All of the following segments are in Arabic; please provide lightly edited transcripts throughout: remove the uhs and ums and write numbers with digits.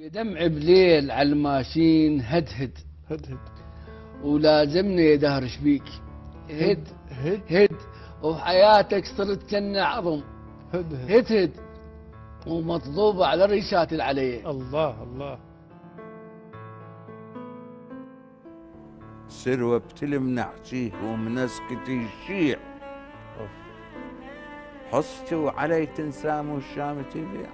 دمع بليل على الماشين هدهد هدهد ولازمني يدهرش بيك هد هد هد وحياتك صرت كنا عظم هدهد هد ومطلوبة على الريشات العليه. الله الله. سروة بتلم نحشيه ومنسكتي الشيع حصتي وعلي تنسام والشام تبيع.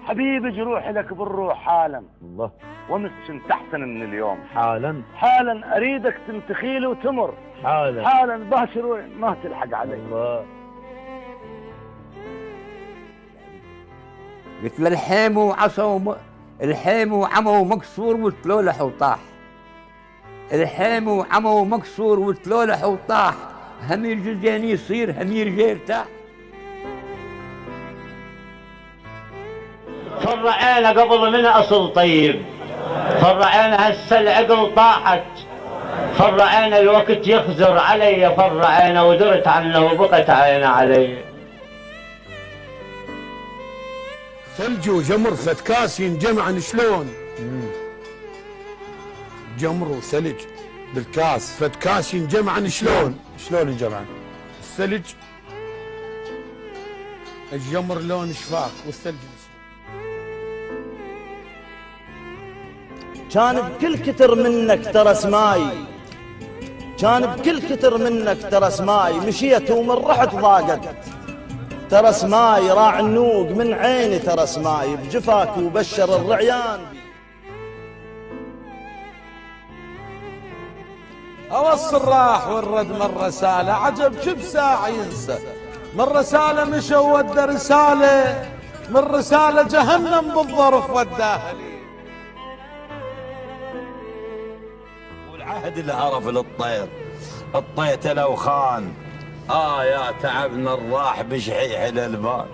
حبيبي جروح لك بالروح حالا الله ومسكن تحسن من اليوم حالا حالا اريدك تنتخيلي وتمر حالا حالا باشر وين ما تلحق علي. الله. قلت له الحيم وعصا الحيم وعمى ومكسور وتلولح وطاح. الحيم وعمى ومكسور وتلولح وطاح. هم يجوز يصير هم يرجع يرتاح. فرعينا قبل من اصل طيب، فرعينا هسه العقل طاحت، فرعينا الوقت يخزر علي، فرعينا ودرت عنه وبقت عينه علي. ثلج وجمر فد كاس ينجمعن شلون؟ جمر وثلج بالكاس فد كاس ينجمعن شلون؟ شلون ينجمعن؟ الثلج الجمر لون شفاف والثلج كان بكل كتر منك ترى سماي، كان بكل كتر منك ترى سماي، مشيت ومن رحت ضاقت ترى سماي، راع النوق من عيني ترى سماي، بجفاك وبشر الرعيان. اوصل راح والرد من رساله، عجب شب ساعه ينسى، من رساله مشى ودى رساله، من رساله جهنم بالظرف وداها لي. والعهد الهرف للطير الطيت لو خان، يا تعبنا الراح بشحيح الالبان،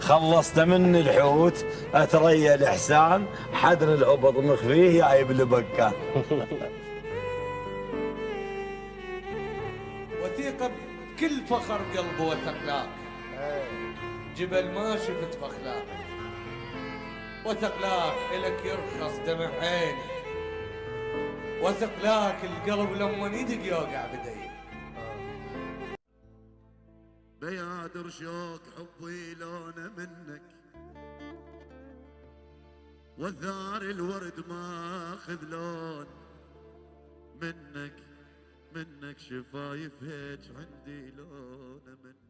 خلصت من الحوت اتريا الاحسان، حدر الهبط مخفيه جايب لبكان. وثيقة بكل فخر قلبه وثقلاك، جبل ما شفت بخلاك، وثقلاك إلك يرخص دمع عيني، وثقلاك القلب لما يدق يوقع بدي. بيادر شوق حبي لونه منك، وثار الورد ماخذ لون منك، منك شفايف هيج عندي لونه منك.